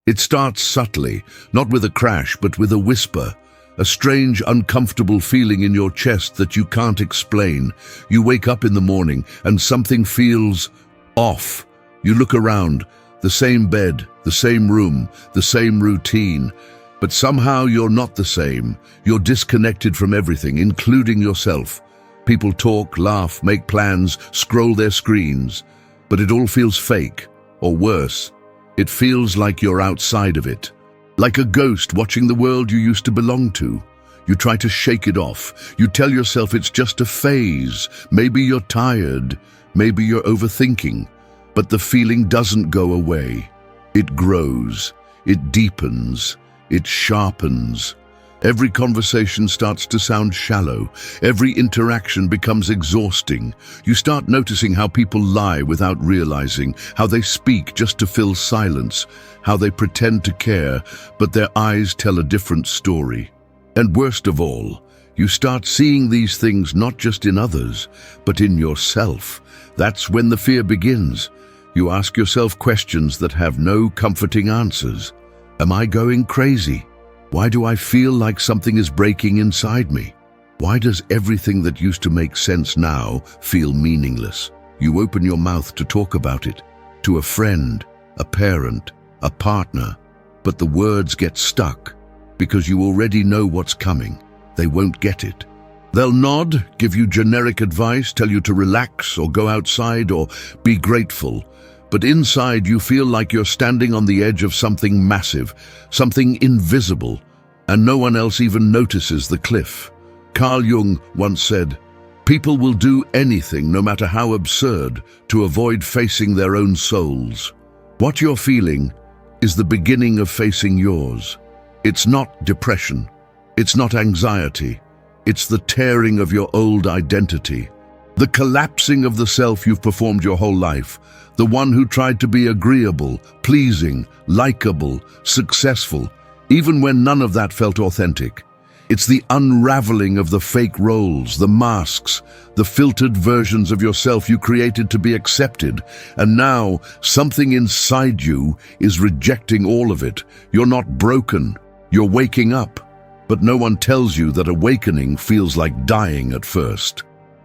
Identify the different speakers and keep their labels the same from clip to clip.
Speaker 1: It starts subtly, not with a crash, but with a whisper, a strange, uncomfortable feeling in your chest that you can't explain. You wake up in the morning and something feels off. You look around, the same bed, the same room, the same routine, but somehow you're not the same. You're disconnected from everything, including yourself. People talk, laugh, make plans, scroll their screens, but it all feels fake, or worse, it feels like you're outside of it. Like a ghost watching the world you used to belong to. You try to shake it off. You tell yourself it's just a phase. Maybe you're tired. Maybe you're overthinking. But the feeling doesn't go away. It grows. It deepens. It sharpens. Every conversation starts to sound shallow. Every interaction becomes exhausting. You start noticing how people lie without realizing, how they speak just to fill silence, how they pretend to care, but their eyes tell a different story. And worst of all, you start seeing these things not just in others, but in yourself. That's when the fear begins. You ask yourself questions that have no comforting answers. Am I going crazy? Why do I feel like something is breaking inside me? Why does everything that used to make sense now feel meaningless? You open your mouth to talk about it, to a friend, a parent, a partner, but the words get stuck because you already know what's coming. They won't get it. They'll nod, give you generic advice, tell you to relax or go outside or be grateful. But inside you feel like you're standing on the edge of something massive, something invisible, and no one else even notices the cliff. Carl Jung once said, "People will do anything, no matter how absurd, to avoid facing their own souls." What you're feeling is the beginning of facing yours. It's not depression. It's not anxiety. It's the tearing of your old identity. The collapsing of the self you've performed your whole life. The one who tried to be agreeable, pleasing, likable, successful, even when none of that felt authentic. It's the unraveling of the fake roles, the masks, the filtered versions of yourself you created to be accepted. And now, something inside you is rejecting all of it. You're not broken. You're waking up. But no one tells you that awakening feels like dying at first.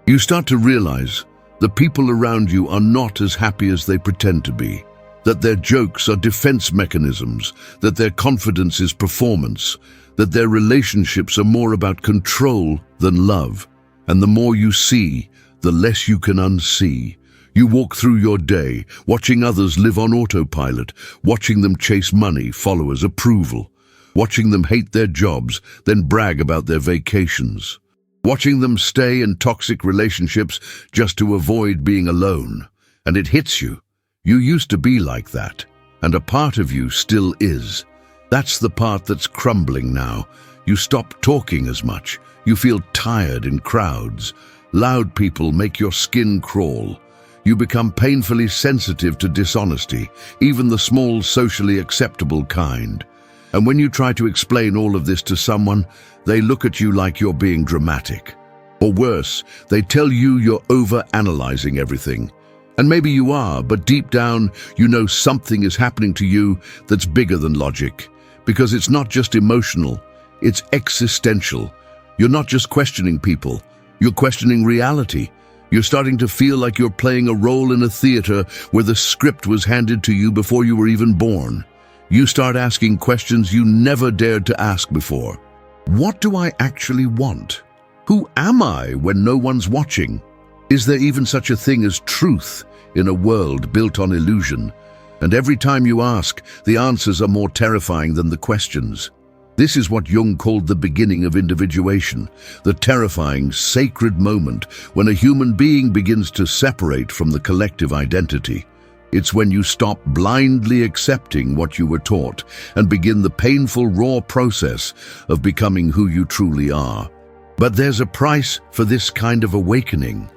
Speaker 1: You start to realize the people around you are not as happy as they pretend to be, that their jokes are defense mechanisms, that their confidence is performance, that their relationships are more about control than love. And the more you see, the less you can unsee. You walk through your day, watching others live on autopilot, watching them chase money, followers, approval, watching them hate their jobs, then brag about their vacations. Watching them stay in toxic relationships just to avoid being alone. And it hits you. You used to be like that, and a part of you still is. That's the part that's crumbling now. You stop talking as much. You feel tired in crowds. Loud people make your skin crawl. You become painfully sensitive to dishonesty, even the small, socially acceptable kind. And when you try to explain all of this to someone, they look at you like you're being dramatic. Or worse, they tell you you're over-analyzing everything. And maybe you are, but deep down, you know something is happening to you that's bigger than logic. Because it's not just emotional, it's existential. You're not just questioning people, you're questioning reality. You're starting to feel like you're playing a role in a theater where the script was handed to you before you were even born. You start asking questions you never dared to ask before. What do I actually want? Who am I when no one's watching? Is there even such a thing as truth in a world built on illusion? And every time you ask, the answers are more terrifying than the questions. This is what Jung called the beginning of individuation, the terrifying, sacred moment when a human being begins to separate from the collective identity. It's when you stop blindly accepting what you were taught and begin the painful, raw process of becoming who you truly are. But there's a price for this kind of awakening.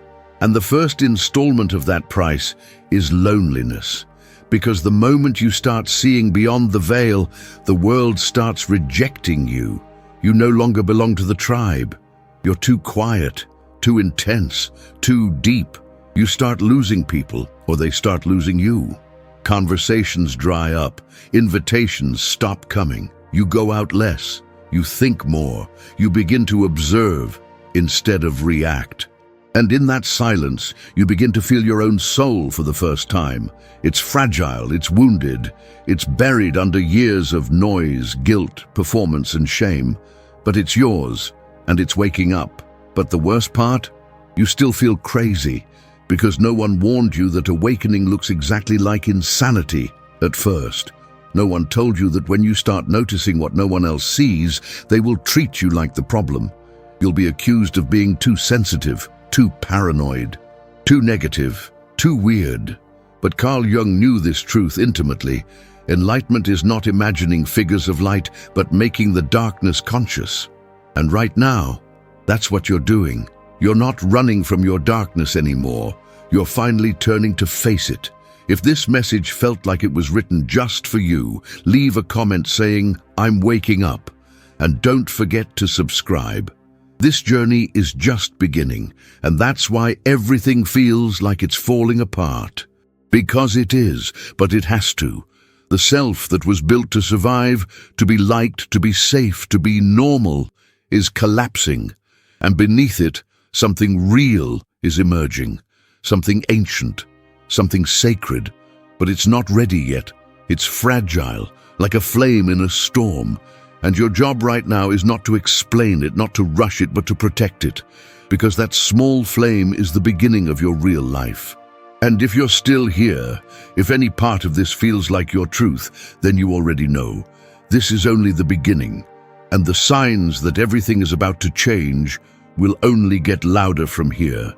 Speaker 1: And the first installment of that price is loneliness. Because the moment you start seeing beyond the veil, the world starts rejecting you. You no longer belong to the tribe. You're too quiet, too intense, too deep. You start losing people, or they start losing you. Conversations dry up. Invitations stop coming. You go out less. You think more. You begin to observe instead of react. And in that silence, you begin to feel your own soul for the first time. It's fragile, it's wounded, it's buried under years of noise, guilt, performance, and shame. But it's yours, and it's waking up. But the worst part? You still feel crazy, because no one warned you that awakening looks exactly like insanity at first. No one told you that when you start noticing what no one else sees, they will treat you like the problem. You'll be accused of being too sensitive, too paranoid, too negative, too weird. But Carl Jung knew this truth intimately. Enlightenment is not imagining figures of light, but making the darkness conscious. And right now, that's what you're doing. You're not running from your darkness anymore. You're finally turning to face it. If this message felt like it was written just for you, leave a comment saying, "I'm waking up." And don't forget to subscribe. This journey is just beginning, and that's why everything feels like it's falling apart. Because it is, but it has to. The self that was built to survive, to be liked, to be safe, to be normal, is collapsing. And beneath it, something real is emerging. Something ancient, something sacred. But it's not ready yet. It's fragile, like a flame in a storm. And your job right now is not to explain it, not to rush it, but to protect it. Because that small flame is the beginning of your real life. And if you're still here, if any part of this feels like your truth, then you already know. This is only the beginning. And the signs that everything is about to change will only get louder from here.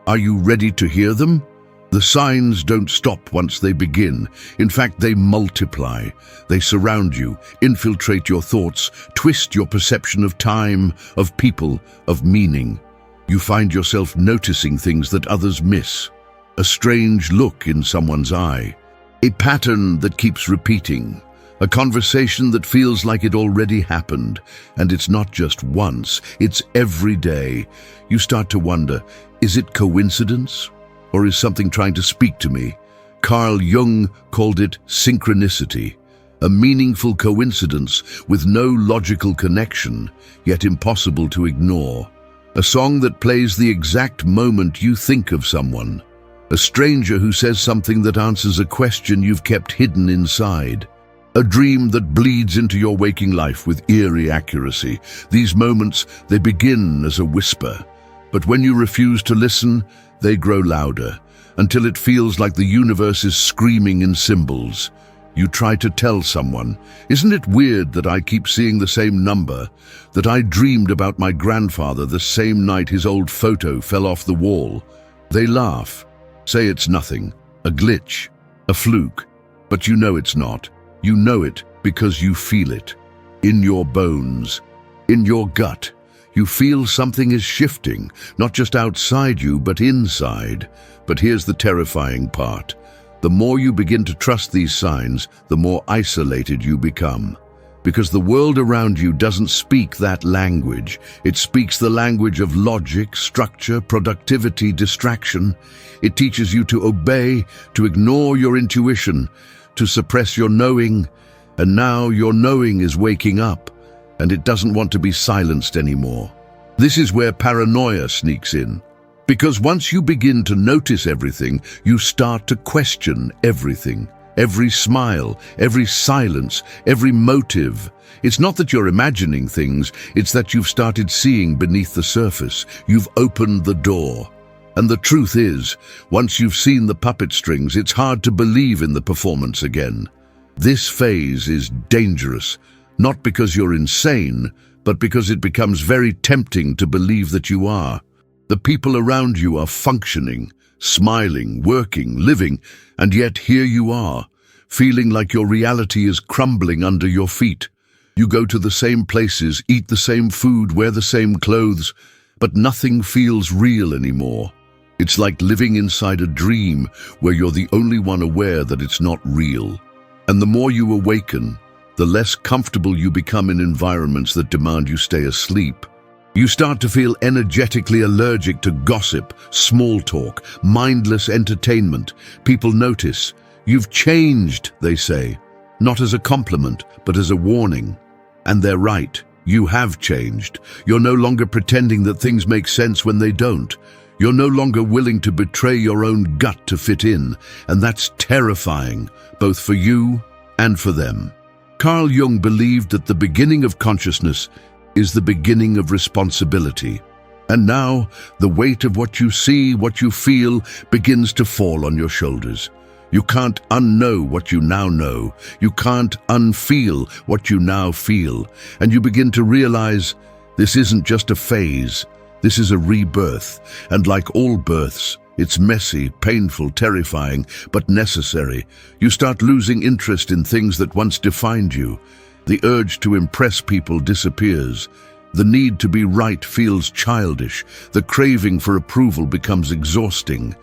Speaker 1: Are you ready to hear them? The signs don't stop once they begin. In fact, they multiply. They surround you, infiltrate your thoughts, twist your perception of time, of people, of meaning. You find yourself noticing things that others miss. A strange look in someone's eye. A pattern that keeps repeating. A conversation that feels like it already happened. And it's not just once, it's every day. You start to wonder, is it coincidence? Or is something trying to speak to me? Carl Jung called it synchronicity, a meaningful coincidence with no logical connection, yet impossible to ignore. A song that plays the exact moment you think of someone. A stranger who says something that answers a question you've kept hidden inside. A dream that bleeds into your waking life with eerie accuracy. These moments, they begin as a whisper. But when you refuse to listen, they grow louder, until it feels like the universe is screaming in symbols. You try to tell someone, "Isn't it weird that I keep seeing the same number? That I dreamed about my grandfather the same night his old photo fell off the wall?" They laugh, say it's nothing, a glitch, a fluke. But you know it's not. You know it because you feel it. In your bones, in your gut. You feel something is shifting, not just outside you, but inside. But here's the terrifying part. The more you begin to trust these signs, the more isolated you become. Because the world around you doesn't speak that language. It speaks the language of logic, structure, productivity, distraction. It teaches you to obey, to ignore your intuition, to suppress your knowing. And now your knowing is waking up. And it doesn't want to be silenced anymore. This is where paranoia sneaks in. Because once you begin to notice everything, you start to question everything. Every smile, every silence, every motive. It's not that you're imagining things, it's that you've started seeing beneath the surface. You've opened the door. And the truth is, once you've seen the puppet strings, it's hard to believe in the performance again. This phase is dangerous. Not because you're insane, but because it becomes very tempting to believe that you are. The people around you are functioning, smiling, working, living, and yet here you are, feeling like your reality is crumbling under your feet. You go to the same places, eat the same food, wear the same clothes, but nothing feels real anymore. It's like living inside a dream where you're the only one aware that it's not real. And the more you awaken, the less comfortable you become in environments that demand you stay asleep. You start to feel energetically allergic to gossip, small talk, mindless entertainment. People notice. "You've changed," they say, not as a compliment, but as a warning. And they're right. You have changed. You're no longer pretending that things make sense when they don't. You're no longer willing to betray your own gut to fit in, and that's terrifying, both for you and for them. Carl Jung believed that the beginning of consciousness is the beginning of responsibility. And now, the weight of what you see, what you feel, begins to fall on your shoulders. You can't unknow what you now know. You can't unfeel what you now feel. And you begin to realize this isn't just a phase. This is a rebirth. And like all births, it's messy, painful, terrifying, but necessary. You start losing interest in things that once defined you. The urge to impress people disappears. The need to be right feels childish. The craving for approval becomes exhausting.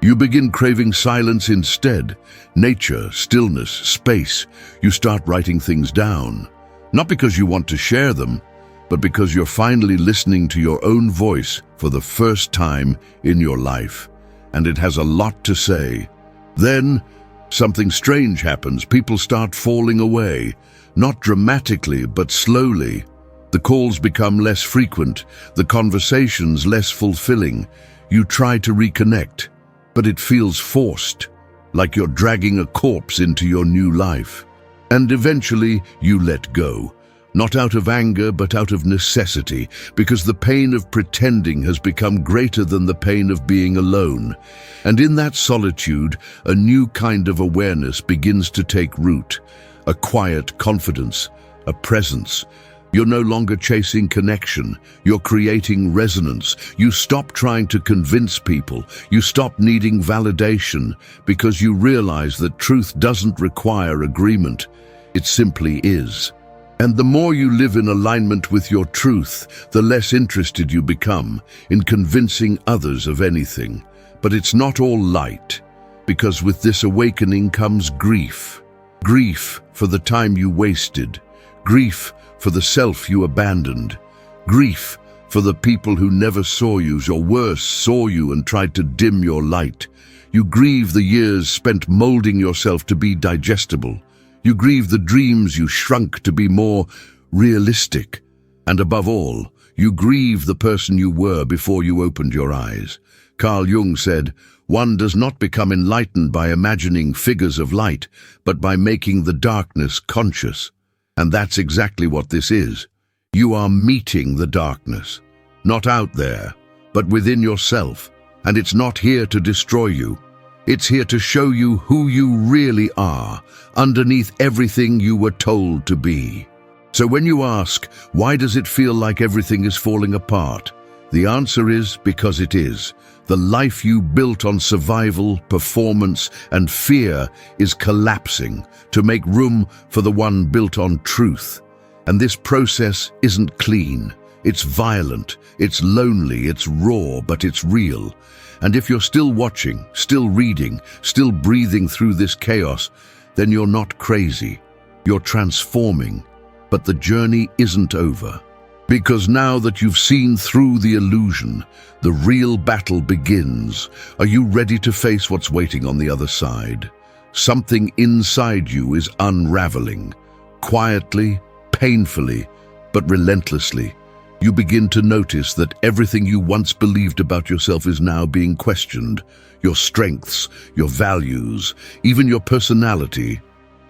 Speaker 1: You begin craving silence instead. Nature, stillness, space. You start writing things down. Not because you want to share them, but because you're finally listening to your own voice for the first time in your life. And it has a lot to say. Then, something strange happens. People start falling away. Not dramatically, but slowly. The calls become less frequent, the conversations less fulfilling. You try to reconnect, but it feels forced, like you're dragging a corpse into your new life. And eventually, you let go. Not out of anger, but out of necessity, because the pain of pretending has become greater than the pain of being alone. And in that solitude, a new kind of awareness begins to take root. A quiet confidence, a presence. You're no longer chasing connection. You're creating resonance. You stop trying to convince people. You stop needing validation because you realize that truth doesn't require agreement. It simply is. And the more you live in alignment with your truth, the less interested you become in convincing others of anything. But it's not all light, because with this awakening comes grief. Grief for the time you wasted. Grief for the self you abandoned. Grief for the people who never saw you, or worse, saw you and tried to dim your light. You grieve the years spent molding yourself to be digestible. You grieve the dreams you shrunk to be more realistic. And above all, you grieve the person you were before you opened your eyes. Carl Jung said, "One does not become enlightened by imagining figures of light, but by making the darkness conscious." And that's exactly what this is. You are meeting the darkness. Not out there, but within yourself. And it's not here to destroy you. It's here to show you who you really are, underneath everything you were told to be. So when you ask, why does it feel like everything is falling apart? The answer is because it is. The life you built on survival, performance, and fear is collapsing to make room for the one built on truth. And this process isn't clean. It's violent, it's lonely, it's raw, but it's real. And if you're still watching, still reading, still breathing through this chaos, then you're not crazy. You're transforming. But the journey isn't over. Because now that you've seen through the illusion, the real battle begins. Are you ready to face what's waiting on the other side? Something inside you is unraveling. Quietly, painfully, but relentlessly. You begin to notice that everything you once believed about yourself is now being questioned. Your strengths, your values, even your personality.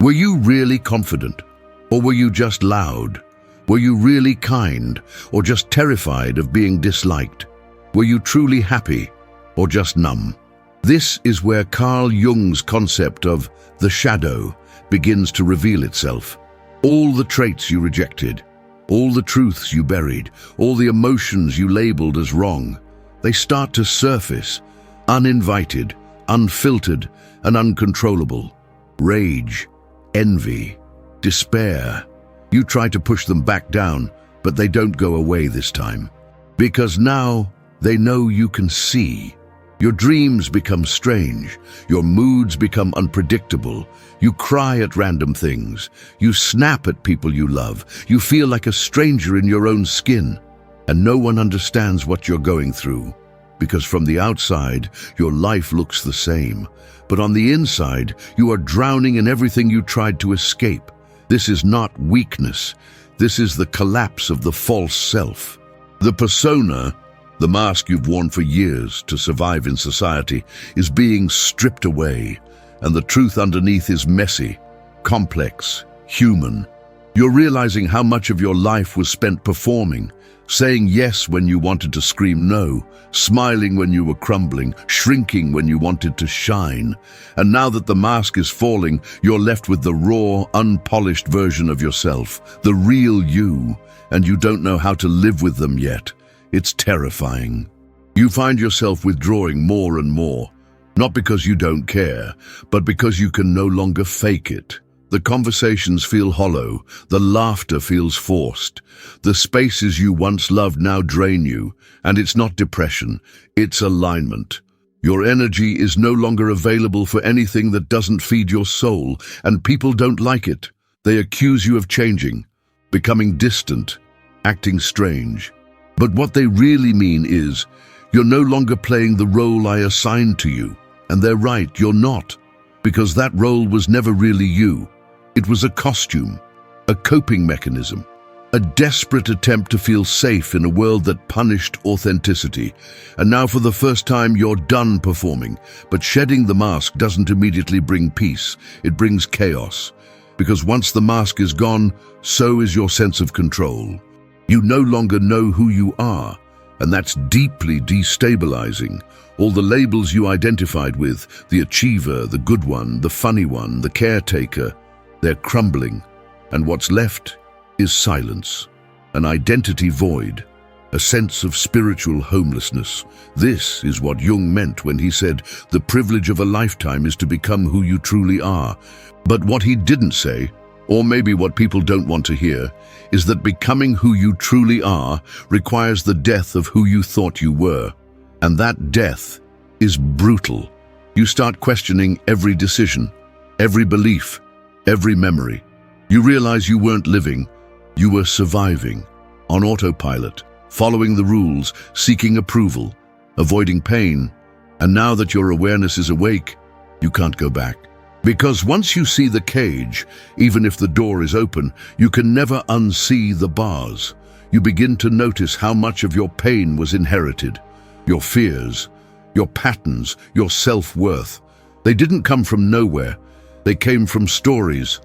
Speaker 1: Were you really confident? Or were you just loud? Were you really kind? Or just terrified of being disliked? Were you truly happy? Or just numb? This is where Carl Jung's concept of the shadow begins to reveal itself. All the traits you rejected, all the truths you buried, all the emotions you labeled as wrong, they start to surface, uninvited, unfiltered, and uncontrollable. Rage, envy, despair. You try to push them back down, but they don't go away this time. Because now they know you can see. Your dreams become strange. Your moods become unpredictable. You cry at random things. You snap at people you love. You feel like a stranger in your own skin. And no one understands what you're going through. because from the outside, your life looks the same. But on the inside, you are drowning in everything you tried to escape. This is not weakness. This is the collapse of the false self. The persona, the mask you've worn for years to survive in society, is being stripped away, and the truth underneath is messy, complex, human. You're realizing how much of your life was spent performing, saying yes when you wanted to scream no, smiling when you were crumbling, shrinking when you wanted to shine. And now that the mask is falling, you're left with the raw, unpolished version of yourself, the real you, and you don't know how to live with them yet. It's terrifying. You find yourself withdrawing more and more, not because you don't care, but because you can no longer fake it. The conversations feel hollow, the laughter feels forced. The spaces you once loved now drain you, and it's not depression, it's alignment. Your energy is no longer available for anything that doesn't feed your soul, and people don't like it. They accuse you of changing, becoming distant, acting strange. But what they really mean is, you're no longer playing the role I assigned to you. And they're right, you're not, because that role was never really you. It was a costume, a coping mechanism, a desperate attempt to feel safe in a world that punished authenticity. And now for the first time you're done performing, but shedding the mask doesn't immediately bring peace, it brings chaos. Because once the mask is gone, so is your sense of control. You no longer know who you are, and that's deeply destabilizing. All the labels you identified with, the achiever, the good one, the funny one, the caretaker, they're crumbling, and what's left is silence, an identity void, a sense of spiritual homelessness. This is what Jung meant when he said, the privilege of a lifetime is to become who you truly are. But what he didn't say, or maybe what people don't want to hear, is that becoming who you truly are requires the death of who you thought you were. And that death is brutal. You start questioning every decision, every belief, every memory. You realize you weren't living, you were surviving, on autopilot, following the rules, seeking approval, avoiding pain. And now that your awareness is awake, you can't go back. Because once you see the cage, even if the door is open, you can never unsee the bars. You begin to notice how much of your pain was inherited, your fears, your patterns, your self-worth. They didn't come from nowhere. They came from stories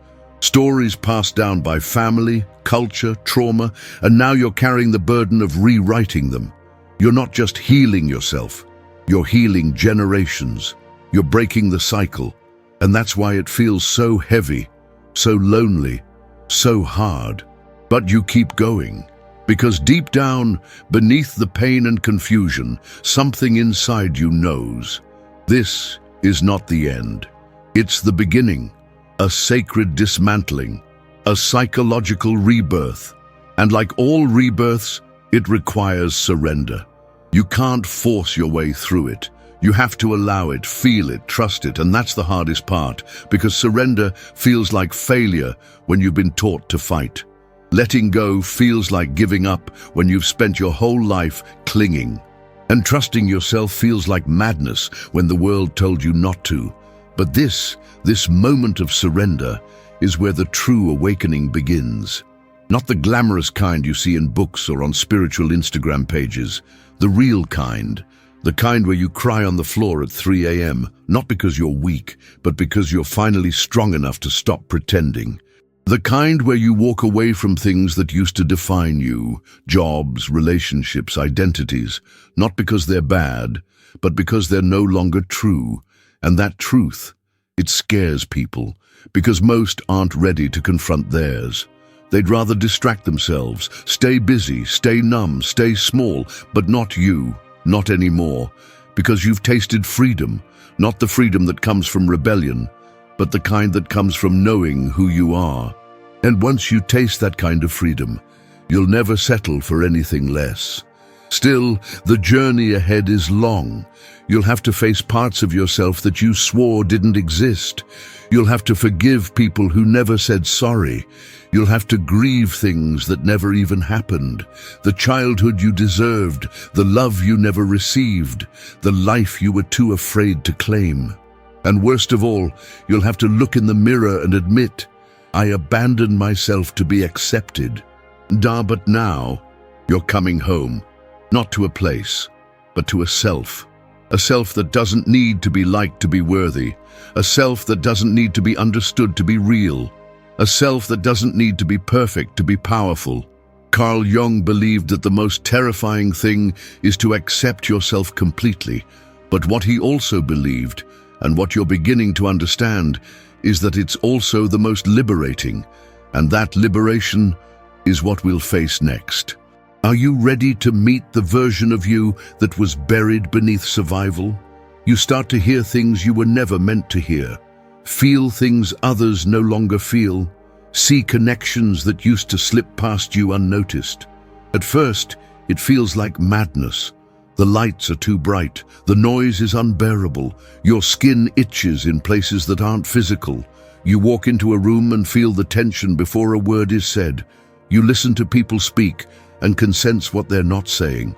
Speaker 1: passed down by family, culture, trauma, and now you're carrying the burden of rewriting them. You're not just healing yourself, you're healing generations. You're breaking the cycle, and that's why it feels so heavy, so lonely, so hard. But you keep going, because deep down, beneath the pain and confusion, something inside you knows. This is not the end. It's the beginning, a sacred dismantling, a psychological rebirth. And like all rebirths, it requires surrender. You can't force your way through it. You have to allow it, feel it, trust it, and that's the hardest part, because surrender feels like failure when you've been taught to fight. Letting go feels like giving up when you've spent your whole life clinging. And trusting yourself feels like madness when the world told you not to. But this moment of surrender is where the true awakening begins. Not the glamorous kind you see in books or on spiritual Instagram pages. The real kind. The kind where you cry on the floor at 3 a.m., not because you're weak, but because you're finally strong enough to stop pretending. The kind where you walk away from things that used to define you, jobs, relationships, identities, not because they're bad, but because they're no longer true. And that truth, it scares people, because most aren't ready to confront theirs. They'd rather distract themselves, stay busy, stay numb, stay small, but not you, not anymore, because you've tasted freedom, not the freedom that comes from rebellion, but the kind that comes from knowing who you are. And once you taste that kind of freedom, you'll never settle for anything less. Still, the journey ahead is long. You'll have to face parts of yourself that you swore didn't exist. You'll have to forgive people who never said sorry. You'll have to grieve things that never even happened. The childhood you deserved, the love you never received, the life you were too afraid to claim. And worst of all, you'll have to look in the mirror and admit, I abandoned myself to be accepted. But now, you're coming home. Not to a place, but to a self. A self that doesn't need to be liked to be worthy. A self that doesn't need to be understood to be real. A self that doesn't need to be perfect to be powerful. Carl Jung believed that the most terrifying thing is to accept yourself completely. But what he also believed, and what you're beginning to understand, is that it's also the most liberating. And that liberation is what we'll face next. Are you ready to meet the version of you that was buried beneath survival? You start to hear things you were never meant to hear, feel things others no longer feel, see connections that used to slip past you unnoticed. At first, it feels like madness. The lights are too bright, the noise is unbearable, your skin itches in places that aren't physical. You walk into a room and feel the tension before a word is said. You listen to people speak and can sense what they're not saying.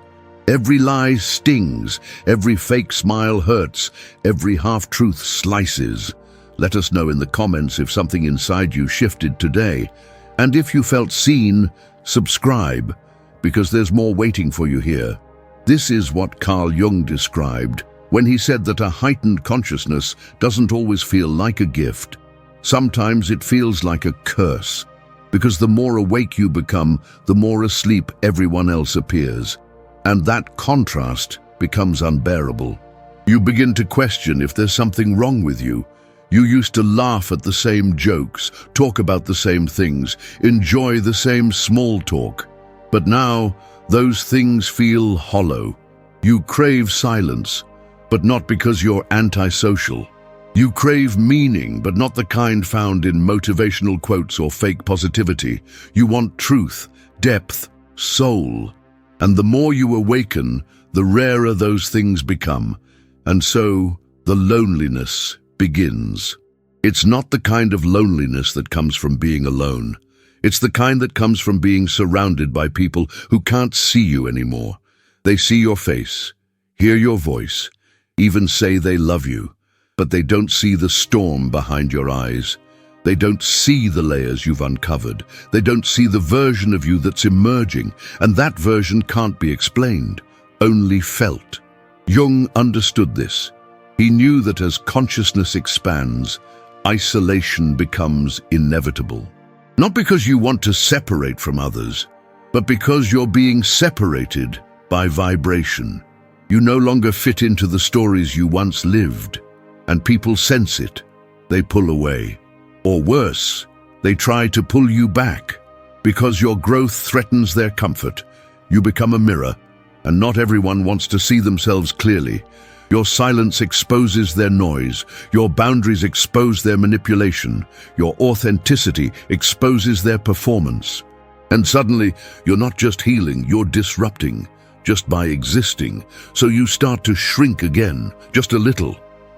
Speaker 1: Every lie stings, every fake smile hurts, every half-truth slices. Let us know in the comments if something inside you shifted today. And if you felt seen, subscribe, because there's more waiting for you here. This is what Carl Jung described when he said that a heightened consciousness doesn't always feel like a gift. Sometimes it feels like a curse. Because the more awake you become, the more asleep everyone else appears. And that contrast becomes unbearable. You begin to question if there's something wrong with you. You used to laugh at the same jokes, talk about the same things, enjoy the same small talk. But now, those things feel hollow. You crave silence, but not because you're antisocial. You crave meaning, but not the kind found in motivational quotes or fake positivity. You want truth, depth, soul. And the more you awaken, the rarer those things become. And so, the loneliness begins. It's not the kind of loneliness that comes from being alone. It's the kind that comes from being surrounded by people who can't see you anymore. They see your face, hear your voice, even say they love you. But they don't see the storm behind your eyes. They don't see the layers you've uncovered. They don't see the version of you that's emerging, and that version can't be explained, only felt. Jung understood this. He knew that as consciousness expands, isolation becomes inevitable. Not because you want to separate from others, but because you're being separated by vibration. You no longer fit into the stories you once lived. And people sense it. They pull away. Or worse, they try to pull you back. Because your growth threatens their comfort. You become a mirror, and not everyone wants to see themselves clearly. Your silence exposes their noise. Your boundaries expose their manipulation. Your authenticity exposes their performance. And suddenly, you're not just healing, you're disrupting, just by existing. So you start to shrink again, just a little.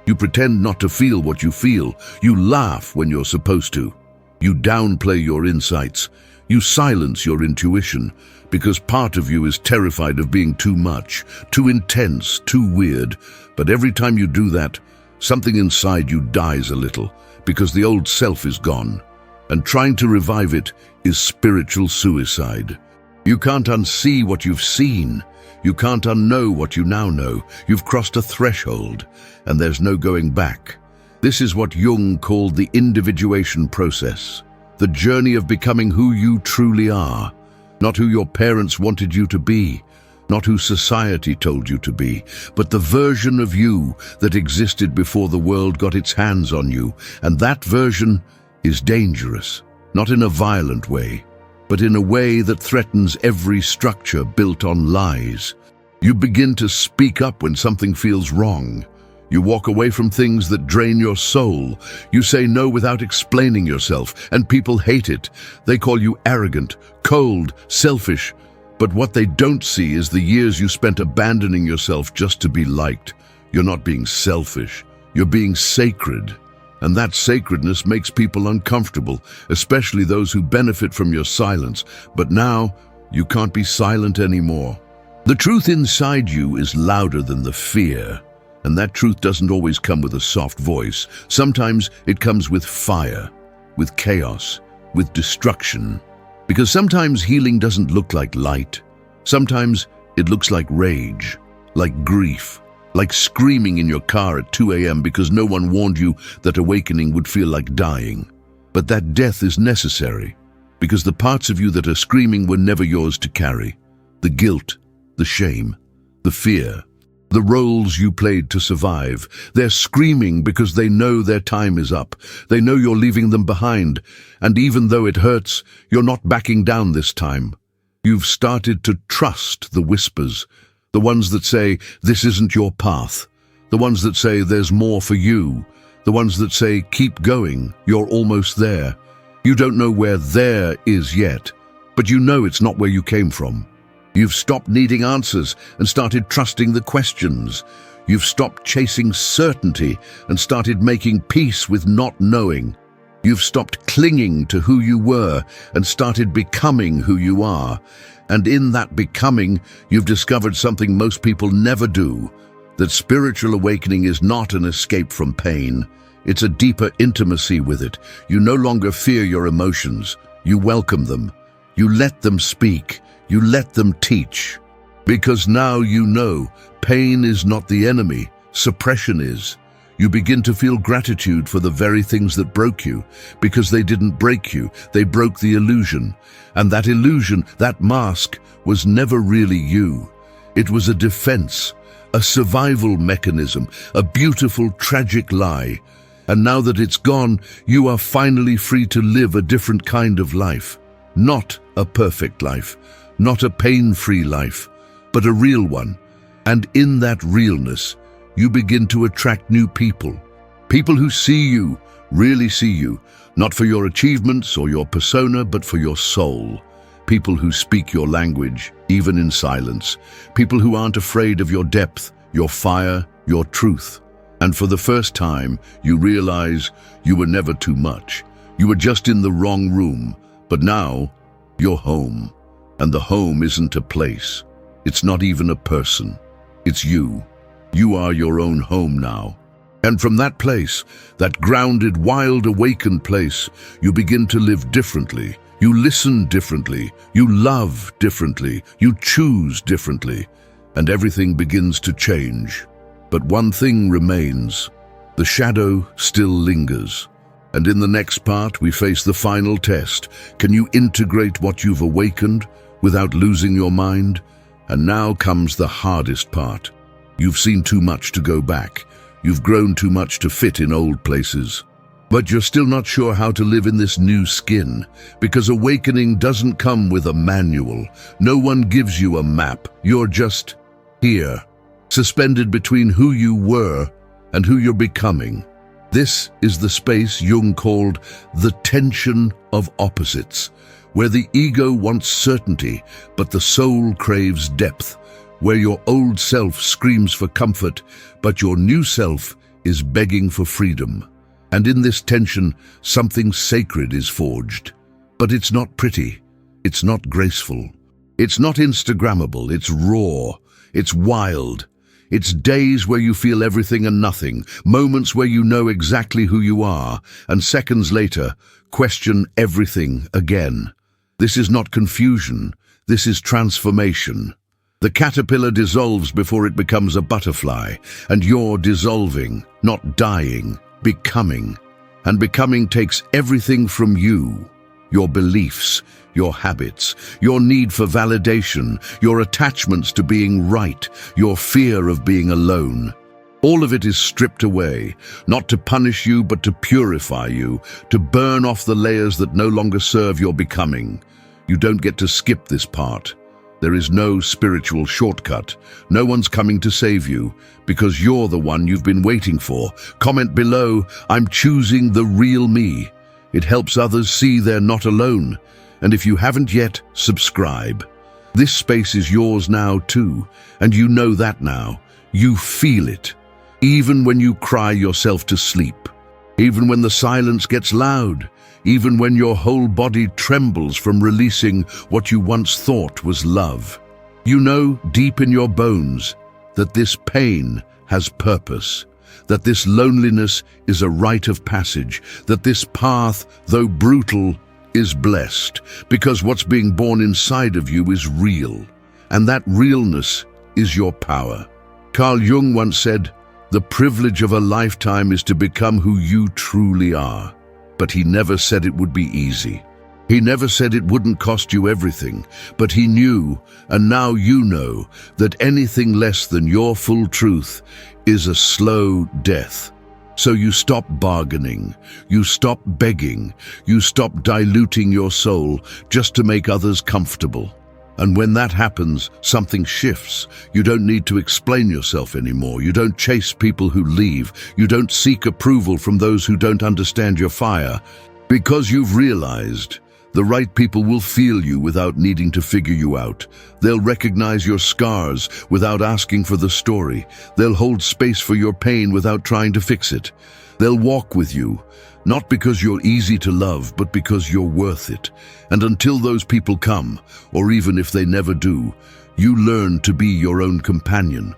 Speaker 1: You pretend not to feel what you feel. You laugh when you're supposed to. You downplay your insights. You silence your intuition because part of you is terrified of being too much, too intense, too weird. But every time you do that, something inside you dies a little because the old self is gone. And trying to revive it is spiritual suicide. You can't unsee what you've seen. You can't unknow what you now know. You've crossed a threshold, and there's no going back. This is what Jung called the individuation process, the journey of becoming who you truly are, not who your parents wanted you to be, not who society told you to be, but the version of you that existed before the world got its hands on you. And that version is dangerous, not in a violent way, but in a way that threatens every structure built on lies. You begin to speak up when something feels wrong. You walk away from things that drain your soul. You say no without explaining yourself, and people hate it. They call you arrogant, cold, selfish. But what they don't see is the years you spent abandoning yourself just to be liked. You're not being selfish, you're being sacred. And that sacredness makes people uncomfortable, especially those who benefit from your silence. But now, you can't be silent anymore. The truth inside you is louder than the fear. And that truth doesn't always come with a soft voice. Sometimes it comes with fire, with chaos, with destruction. Because sometimes healing doesn't look like light. Sometimes it looks like rage, like grief, like screaming in your car at 2 a.m. because no one warned you that awakening would feel like dying. But that death is necessary, because the parts of you that are screaming were never yours to carry. The guilt, the shame, the fear, the roles you played to survive. They're screaming because they know their time is up. They know you're leaving them behind. And even though it hurts, you're not backing down this time. You've started to trust the whispers, the ones that say, this isn't your path. The ones that say, there's more for you. The ones that say, keep going, you're almost there. You don't know where there is yet, but you know it's not where you came from. You've stopped needing answers and started trusting the questions. You've stopped chasing certainty and started making peace with not knowing. You've stopped clinging to who you were and started becoming who you are. And in that becoming, you've discovered something most people never do, that spiritual awakening is not an escape from pain. It's a deeper intimacy with it. You no longer fear your emotions. You welcome them. You let them speak. You let them teach. Because now you know pain is not the enemy, suppression is. You begin to feel gratitude for the very things that broke you, because they didn't break you, they broke the illusion. And that illusion, that mask, was never really you. It was a defense, a survival mechanism, a beautiful, tragic lie. And now that it's gone, you are finally free to live a different kind of life. Not a perfect life, not a pain-free life, but a real one. And in that realness, you begin to attract new people. People who see you, really see you, not for your achievements or your persona, but for your soul. People who speak your language, even in silence. People who aren't afraid of your depth, your fire, your truth. And for the first time, you realize you were never too much. You were just in the wrong room, but now you're home. And the home isn't a place. It's not even a person. It's you. You are your own home now. And from that place, that grounded, wild, awakened place, you begin to live differently. You listen differently. You love differently. You choose differently. And everything begins to change. But one thing remains. The shadow still lingers. And in the next part, we face the final test. Can you integrate what you've awakened without losing your mind? And now comes the hardest part. You've seen too much to go back. You've grown too much to fit in old places. But you're still not sure how to live in this new skin, because awakening doesn't come with a manual. No one gives you a map. You're just here, suspended between who you were and who you're becoming. This is the space Jung called the tension of opposites, where the ego wants certainty, but the soul craves depth, where your old self screams for comfort, but your new self is begging for freedom. And in this tension, something sacred is forged. But it's not pretty. It's not graceful. It's not Instagrammable. It's raw. It's wild. It's days where you feel everything and nothing, moments where you know exactly who you are, and seconds later, question everything again. This is not confusion. This is transformation. The caterpillar dissolves before it becomes a butterfly, and you're dissolving, not dying, becoming. And becoming takes everything from you. Your beliefs, your habits, your need for validation, your attachments to being right, your fear of being alone. All of it is stripped away, not to punish you, but to purify you, to burn off the layers that no longer serve your becoming. You don't get to skip this part. There is no spiritual shortcut. No one's coming to save you, because you're the one you've been waiting for. Comment below, I'm choosing the real me. It helps others see they're not alone. And if you haven't yet, subscribe. This space is yours now too, and you know that now. You feel it, even when you cry yourself to sleep, even when the silence gets loud, even when your whole body trembles from releasing what you once thought was love. You know deep in your bones that this pain has purpose, that this loneliness is a rite of passage, that this path, though brutal, is blessed, because what's being born inside of you is real, and that realness is your power. Carl Jung once said, "The privilege of a lifetime is to become who you truly are." But he never said it would be easy. He never said it wouldn't cost you everything, but he knew, and now you know, that anything less than your full truth is a slow death. So you stop bargaining, you stop begging, you stop diluting your soul just to make others comfortable. And when that happens, something shifts. You don't need to explain yourself anymore. You don't chase people who leave. You don't seek approval from those who don't understand your fire. Because you've realized the right people will feel you without needing to figure you out. They'll recognize your scars without asking for the story. They'll hold space for your pain without trying to fix it. They'll walk with you, not because you're easy to love, but because you're worth it. And until those people come, or even if they never do, you learn to be your own companion,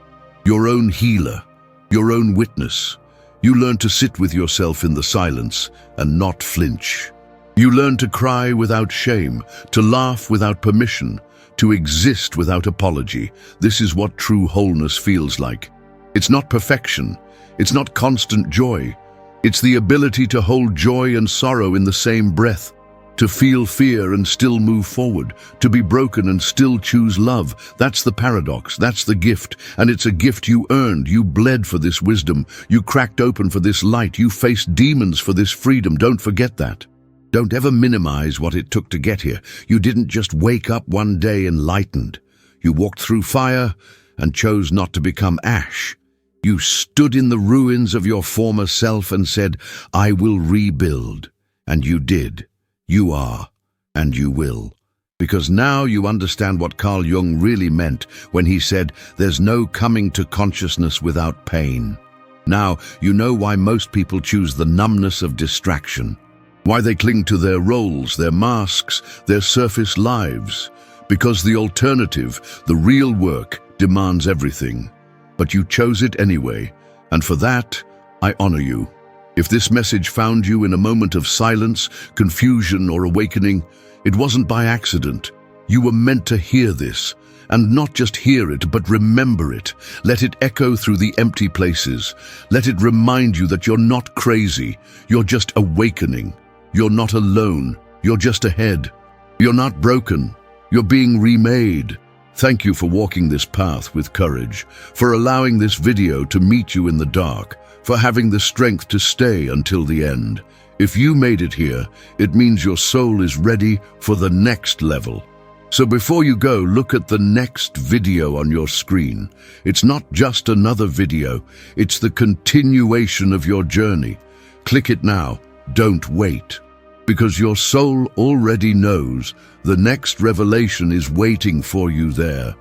Speaker 1: your own healer, your own witness. You learn to sit with yourself in the silence and not flinch. You learn to cry without shame, to laugh without permission, to exist without apology. This is what true wholeness feels like. It's not perfection. It's not constant joy. It's the ability to hold joy and sorrow in the same breath, to feel fear and still move forward, to be broken and still choose love. That's the paradox, that's the gift, and it's a gift you earned. You bled for this wisdom, you cracked open for this light, you faced demons for this freedom. Don't forget that. Don't ever minimize what it took to get here. You didn't just wake up one day enlightened. You walked through fire and chose not to become ash. You stood in the ruins of your former self and said, "I will rebuild." And you did. You are, and you will. Because now you understand what Carl Jung really meant when he said, "There's no coming to consciousness without pain." Now you know why most people choose the numbness of distraction. Why they cling to their roles, their masks, their surface lives. Because the alternative, the real work, demands everything. But you chose it anyway, and for that, I honor you. If this message found you in a moment of silence, confusion, or awakening, it wasn't by accident. You were meant to hear this, and not just hear it, but remember it. Let it echo through the empty places. Let it remind you that you're not crazy, you're just awakening. You're not alone, you're just ahead. You're not broken, you're being remade. Thank you for walking this path with courage, for allowing this video to meet you in the dark, for having the strength to stay until the end. If you made it here, it means your soul is ready for the next level. So before you go, look at the next video on your screen. It's not just another video, it's the continuation of your journey. Click it now, don't wait. Because your soul already knows the next revelation is waiting for you there.